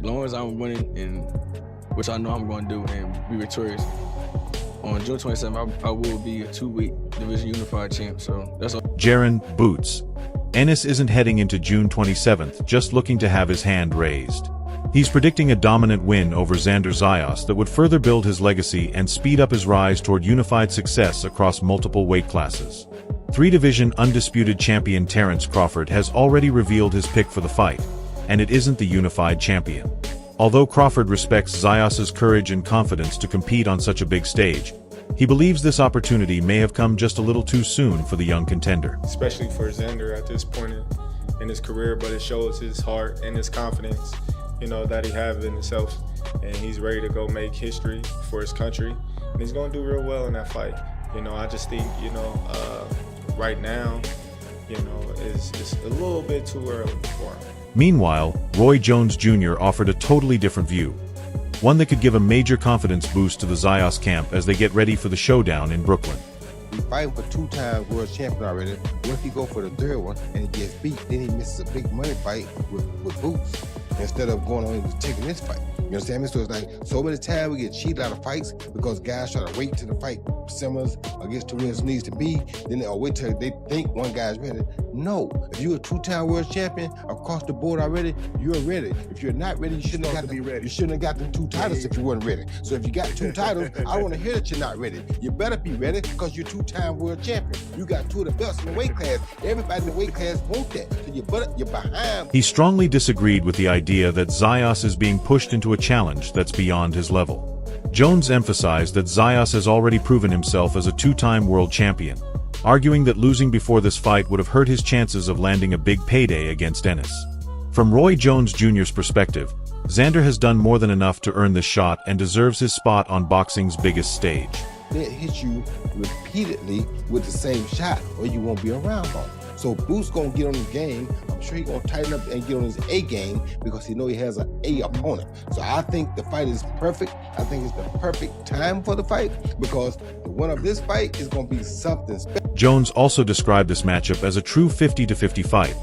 As long as I'm winning, and which I know I'm going to do, and be victorious, on June 27th, I will be a 2-week division unified champ. So that's all. Jaron Boots. Ennis isn't heading into June 27th just looking to have his hand raised. He's predicting a dominant win over Xander Zayas that would further build his legacy and speed up his rise toward unified success across multiple weight classes. 3-division undisputed champion Terrence Crawford has already revealed his pick for the fight, and it isn't the unified champion. Although Crawford respects Zayas's courage and confidence to compete on such a big stage, he believes this opportunity may have come just a little too soon for the young contender. Especially for Xander at this point in his career, but it shows his heart and his confidence, that he has in himself, and he's ready to go make history for his country, and he's going to do real well in that fight. I just think, right now, it's a little bit too early for him. Meanwhile, Roy Jones Jr. offered a totally different view, one that could give a major confidence boost to the Zayas camp as they get ready for the showdown in Brooklyn. He's fighting for 2-time world champion already. What if he go for the 3rd one and he gets beat? Then he misses a big money fight with Boots instead of going on and taking this fight. You understand me? So it's like so many times we get cheated out of fights because guys try to wait till the fight simmers or gets to where it needs to be. Then they'll wait till they think one guy's ready. No, if you're a 2-time world champion across the board already, you're ready. If you're not ready, you shouldn't have got the 2 titles if you weren't ready. So if you got 2 titles, I don't want to hear that you're not ready. You better be ready because you're 2-time world champion. You got 2 of the belts in the weight class. Everybody in the weight class want that. So you're behind. He strongly disagreed with the idea that Zayas is being pushed into a challenge that's beyond his level. Jones emphasized that Zayas has already proven himself as a 2-time world champion, arguing that losing before this fight would have hurt his chances of landing a big payday against Ennis. From Roy Jones Jr.'s perspective, Xander has done more than enough to earn this shot and deserves his spot on boxing's biggest stage. They hit you repeatedly with the same shot or you won't be around long. So Boots gonna get on his game. I'm sure he's gonna tighten up and get on his A game because he know he has an A opponent. So I think the fight is perfect. I think it's the perfect time for the fight because the winner of this fight is gonna be something special. Jones also described this matchup as a true 50-50 fight,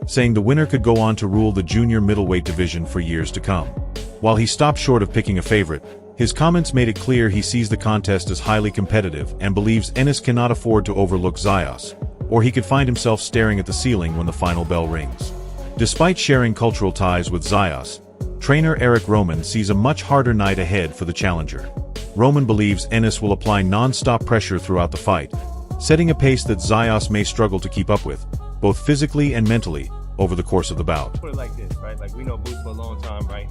saying the winner could go on to rule the junior middleweight division for years to come. While he stopped short of picking a favorite, his comments made it clear he sees the contest as highly competitive and believes Ennis cannot afford to overlook Zayas, or he could find himself staring at the ceiling when the final bell rings. Despite sharing cultural ties with Zayas, trainer Eric Roman sees a much harder night ahead for the challenger. Roman believes Ennis will apply non-stop pressure throughout the fight, setting a pace that Zayas may struggle to keep up with, both physically and mentally, over the course of the bout. Put it like this, right? Like we know Boots for a long time, right?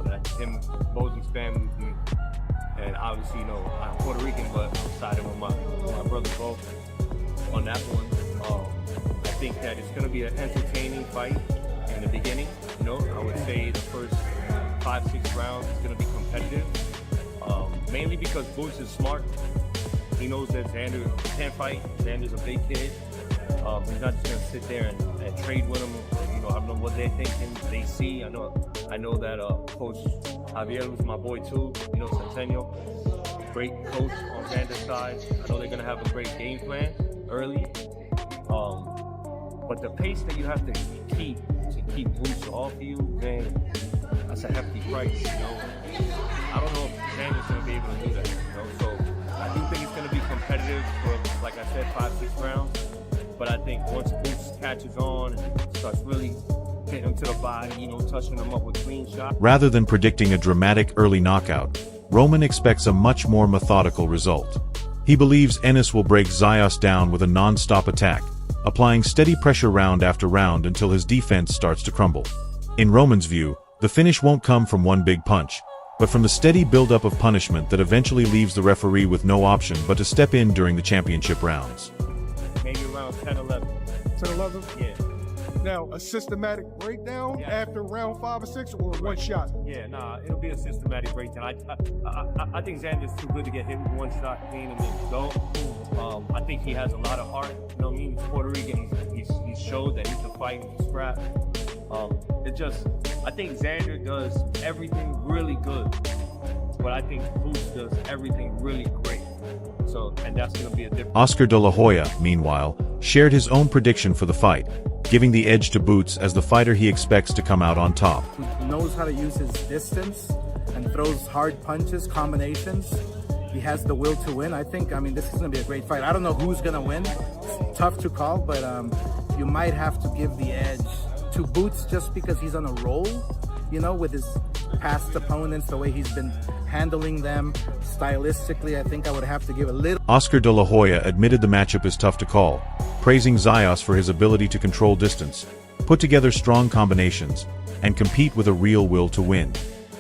That him, Bozeman's family, and obviously, I'm Puerto Rican, but I'm siding with my brothers both on that one. I think that it's going to be an entertaining fight in the beginning. I would say the first 5-6 rounds is going to be competitive, mainly because Boots is smart. He knows that Xander can't fight. Xander's a big kid. He's not just going to sit there and trade with him. I don't know what they're thinking. They see. I know that Coach Javier, who's my boy too, Centennial, great coach on Xander's side. I know they're going to have a great game plan early. But the pace that you have to keep Boots off you, man, that's a hefty price, I don't know if Xander's going to be able to do that, So I do think it's going to be competitive for, like I said, 5-6 rounds. But I think once Boots catches on and starts really hitting him to the body, touching him up with clean shots. Rather than predicting a dramatic early knockout, Roman expects a much more methodical result. He believes Ennis will break Zayas down with a non-stop attack, applying steady pressure round after round until his defense starts to crumble. In Roman's view, the finish won't come from one big punch, but from the steady buildup of punishment that eventually leaves the referee with no option but to step in during the championship rounds. Maybe around 10-11. 10-11? Yeah. Now, a systematic breakdown after round 5 or 6 or one shot? Yeah, it'll be a systematic breakdown. I think Xander's too good to get hit with one shot clean and then go. I think he has a lot of heart. He's Puerto Rican. He's showed that he can fight and scrap. I think Xander does everything really good, but I think Boots does everything really great. And that's going to be a difference. Oscar De La Hoya, meanwhile, shared his own prediction for the fight, giving the edge to Boots as the fighter he expects to come out on top. Knows how to use his distance and throws hard punches, combinations. He has the will to win. I mean, this is going to be a great fight. I don't know who's going to win. It's tough to call, but you might have to give the edge to Boots just because he's on a roll, you know, with his past opponents, the way he's been handling them. Stylistically, I think I would have to give a little. Oscar De La Hoya admitted the matchup is tough to call, praising Zayas for his ability to control distance, put together strong combinations, and compete with a real will to win.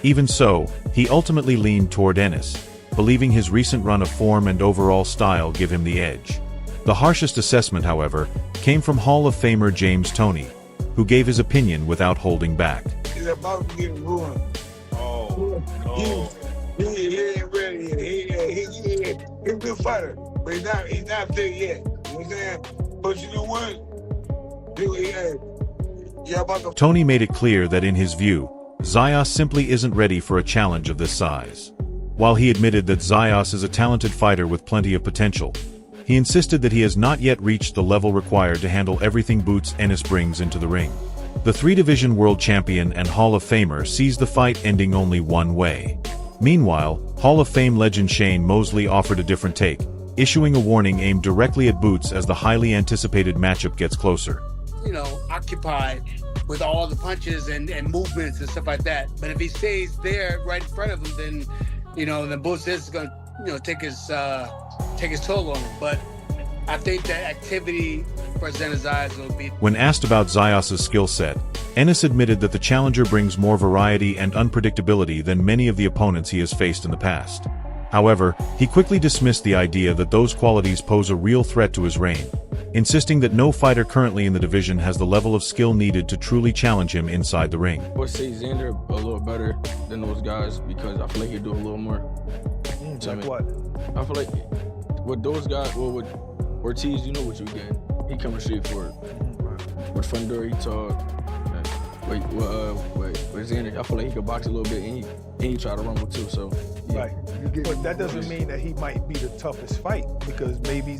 Even so, he ultimately leaned toward Ennis, believing his recent run of form and overall style give him the edge. The harshest assessment, however, came from Hall of Famer James Toney, who gave his opinion without holding back. He's about to get ruined. Oh, no. He ain't ready yet. He's a good fighter, but he's not there yet. You know what I'm saying? But you know what? Toney made it clear that in his view, Zayas simply isn't ready for a challenge of this size. While he admitted that Zayas is a talented fighter with plenty of potential, he insisted that he has not yet reached the level required to handle everything Boots Ennis brings into the ring. The three-division world champion and Hall of Famer sees the fight ending only one way. Meanwhile, Hall of Fame legend Shane Mosley offered a different take, issuing a warning aimed directly at Boots as the highly anticipated matchup gets closer. You know, occupied with all the punches and movements and stuff like that. But if he stays there right in front of him, then, you know, then Boots is going to, you know, take his toll on him. But I think that activity for Xander Zayas will be. When asked about Zayas' skill set, Ennis admitted that the challenger brings more variety and unpredictability than many of the opponents he has faced in the past. However, he quickly dismissed the idea that those qualities pose a real threat to his reign, insisting that no fighter currently in the division has the level of skill needed to truly challenge him inside the ring. I would say Xander a little better than those guys because I feel like he'd do a little more. Like what? I feel like with those guys, well, with Ortiz, you know what you get. He coming straight for it. With Fundora, he talk. With Xander, I feel like he could box a little bit and he try to rumble too. So yeah. Right. But that doesn't mean that he might be the toughest fight because maybe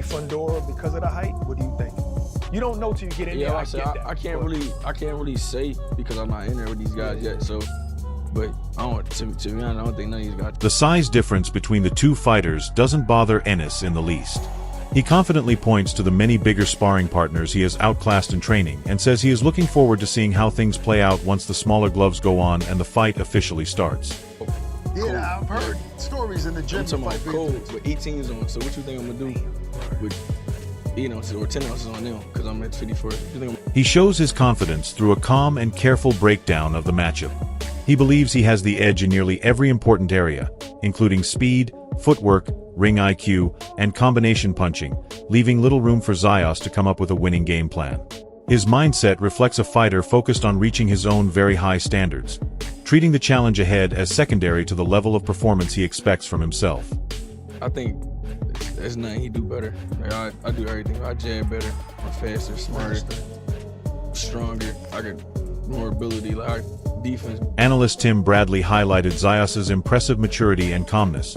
Fundora because of the height. What do you think? You don't know till you get in there. I can't really say because I'm not in there with these guys yet. So, but to be honest, I don't think none of these guys. The size difference between the two fighters doesn't bother Ennis in the least. He confidently points to the many bigger sparring partners he has outclassed in training and says he is looking forward to seeing how things play out once the smaller gloves go on and the fight officially starts. Yeah, I've heard stories in the gym. I'm talking about cold with 18s on. So what you think I'm gonna do with 8 ounces or 10 ounces on them? Because I'm at 54. He shows his confidence through a calm and careful breakdown of the matchup. He believes he has the edge in nearly every important area, including speed, footwork, ring IQ, and combination punching, leaving little room for Zayas to come up with a winning game plan. His mindset reflects a fighter focused on reaching his own very high standards, treating the challenge ahead as secondary to the level of performance he expects from himself. I think there's nothing he do better. Like I do everything. I jab better. I'm faster, smarter, stronger. I got more ability. Like defense. Analyst Tim Bradley highlighted Zayas' impressive maturity and calmness,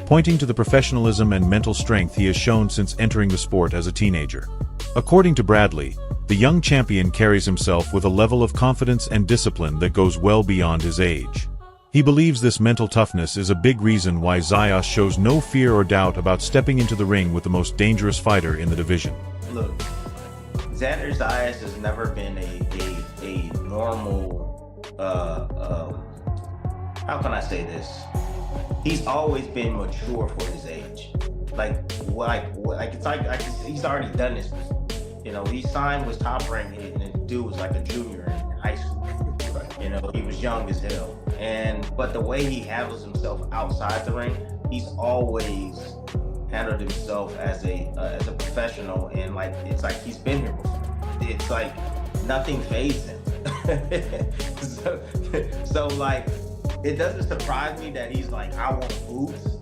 pointing to the professionalism and mental strength he has shown since entering the sport as a teenager. According to Bradley, the young champion carries himself with a level of confidence and discipline that goes well beyond his age. He believes this mental toughness is a big reason why Zayas shows no fear or doubt about stepping into the ring with the most dangerous fighter in the division. Look, Xander Zayas has never been a normal, how can I say this? He's always been mature for his age. It's like he's already done this. You know, he signed with Top Rank and the dude was like a junior in high school. You know, he was young as hell. But the way he handles himself outside the ring, he's always handled himself as a professional, and like it's like he's been here before. It's like nothing fazed him. so like it doesn't surprise me that he's like, I want Boots.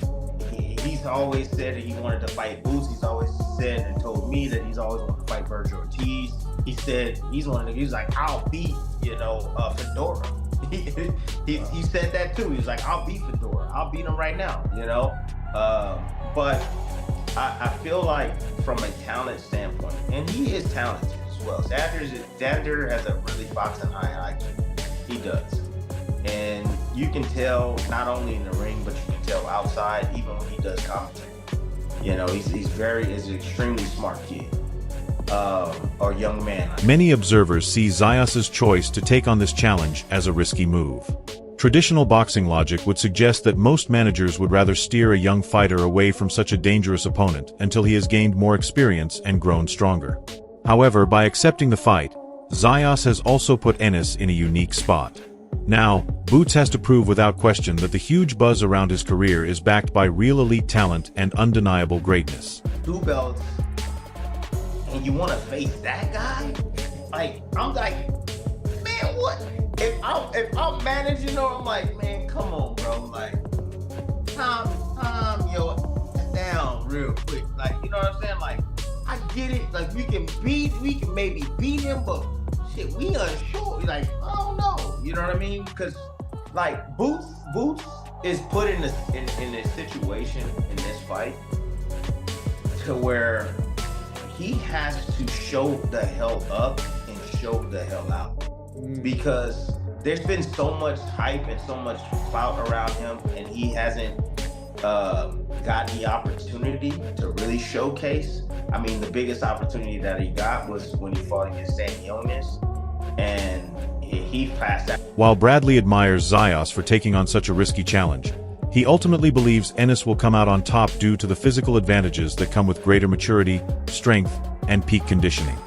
He's always said that he wanted to fight Boots. He's always said and told me that he's always wanted to fight Virgil Ortiz. He said he's like, I'll beat, Fedora. He said that too. He was like, I'll beat Fedora. I'll beat him right now, But I feel like from a talent standpoint, and he is talented as well. Xander has a really boxing high IQ. He does. And you can tell not only in the ring, but you can tell outside, even when he does commentary. You know, he's an extremely smart kid. Or young man. Many observers see Zayas' choice to take on this challenge as a risky move. Traditional boxing logic would suggest that most managers would rather steer a young fighter away from such a dangerous opponent until he has gained more experience and grown stronger. However, by accepting the fight, Zayas has also put Ennis in a unique spot. Now, Boots has to prove without question that the huge buzz around his career is backed by real elite talent and undeniable greatness. 2 belts, and you want to face that guy? Like, I'm like, man, what? If I'm managing, or I'm like, man, come on, bro. Like, calm down real quick. Like, you know what I'm saying? Like, I get it. Like, we can maybe beat him, but shit, we unsure. Like, I don't know. You know what I mean? Because, like, Boots is put in a situation in this fight to where he has to show the hell up and show the hell out. Because there's been so much hype and so much clout around him, and he hasn't got the opportunity to really showcase. I mean, the biggest opportunity that he got was when he fought against Ennis, and he passed out. While Bradley admires Zayas for taking on such a risky challenge, he ultimately believes Ennis will come out on top due to the physical advantages that come with greater maturity, strength, and peak conditioning.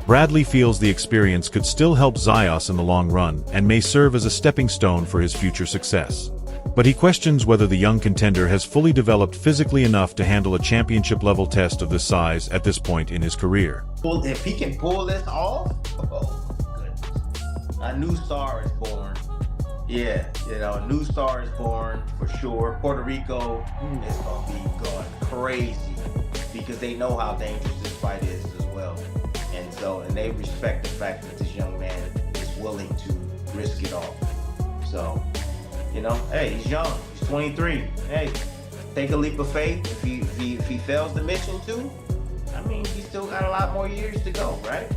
Bradley feels the experience could still help Zayas in the long run and may serve as a stepping stone for his future success. But he questions whether the young contender has fully developed physically enough to handle a championship-level test of this size at this point in his career. Well, if he can pull this off, oh goodness. A new star is born. Yeah, you know, a new star is born for sure. Puerto Rico is going to be going crazy because they know how dangerous this fight is as well. And they respect the fact that this young man is willing to risk it all. So, you know, hey, he's young. He's 23. Hey, take a leap of faith. If he fails the mission too, I mean, he's still got a lot more years to go, right?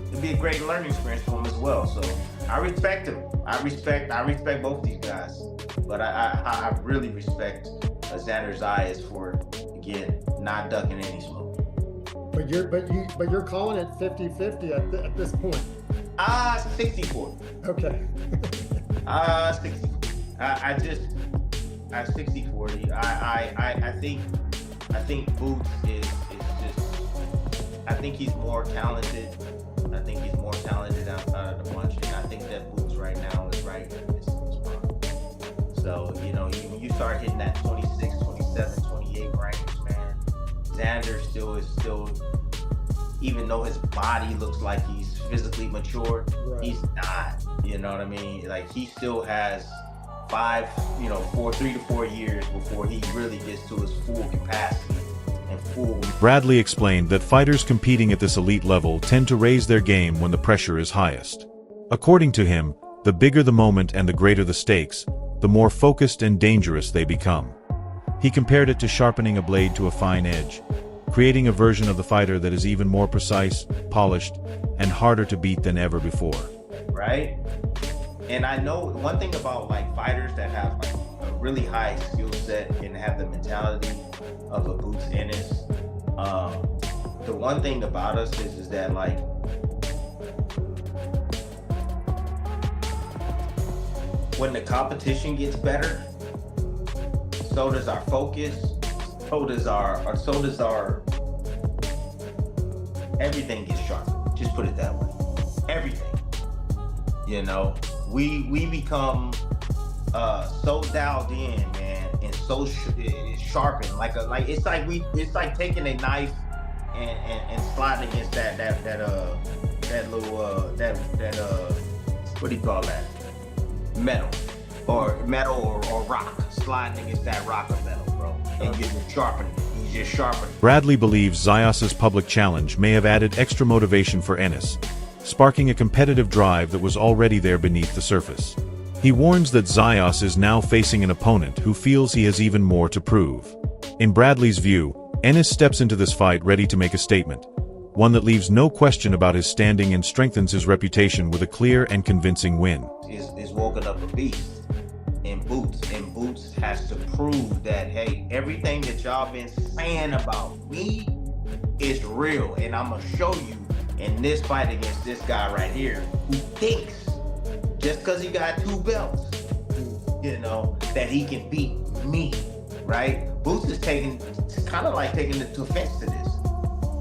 It'd be a great learning experience for him as well. So I respect him. I respect both these guys. But I really respect Xander Zayas for, again, not ducking any smoke. But you're calling it 50-50 at this point. 60-40. Okay. 60. I 60-40. I think Boots is just. I think he's more talented. I think he's more talented outside of the bunch, and I think that Boots right now is right in this spot. So, you know, when you start hitting that 26, 27, 28 range, man, Xander still, even though his body looks like he's physically mature, right, he's not. You know what I mean? Like, he still has 3 to 4 years before he really gets to his full capacity. Bradley explained that fighters competing at this elite level tend to raise their game when the pressure is highest. According to him, the bigger the moment and the greater the stakes, the more focused and dangerous they become. He compared it to sharpening a blade to a fine edge, creating a version of the fighter that is even more precise, polished, and harder to beat than ever before. Right? And I know one thing about like fighters that have like a really high skill set and have the mentality of a Boots Ennis. The one thing about us is that like when the competition gets better, so does our focus, so does our everything gets sharper. Just put it that way. Everything. You know, we become so dialed in, man, and so sharpened. It's like taking a knife and sliding against that what do you call that? Metal or rock. Sliding against that rock or metal, bro, and you're sharpening. You just sharpen. Bradley believes Zayas' public challenge may have added extra motivation for Ennis, sparking a competitive drive that was already there beneath the surface. He warns that Zayas is now facing an opponent who feels he has even more to prove. In Bradley's view, Ennis steps into this fight ready to make a statement, one that leaves no question about his standing and strengthens his reputation with a clear and convincing win. Is woken up a beast in Boots, and Boots has to prove that, hey, everything that y'all been saying about me is real, and I'm gonna show you in this fight against this guy right here who thinks just because he got 2 belts, you know, that he can beat me, right? Boots is kind of like taking the offense to this,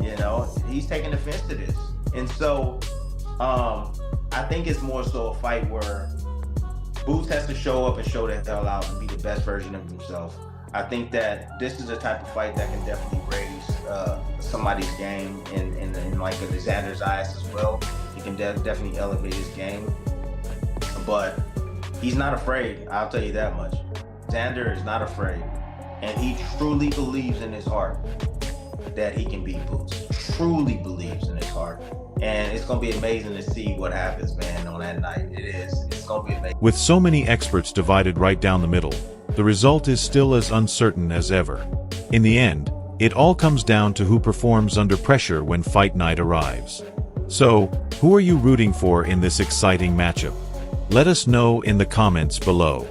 you know, he's taking offense to this. And so I think it's more so a fight where Boots has to show up and show the hell out and be the best version of himself. I think that this is the type of fight that can definitely raise somebody's game in like a Xander Zayas as well. He can definitely elevate his game. But he's not afraid, I'll tell you that much. Xander is not afraid. And he truly believes in his heart that he can beat Boots. Truly believes in his heart. And it's going to be amazing to see what happens, man, on that night. It is. It's going to be amazing. With so many experts divided right down the middle, the result is still as uncertain as ever. In the end, it all comes down to who performs under pressure when fight night arrives. So, who are you rooting for in this exciting matchup? Let us know in the comments below.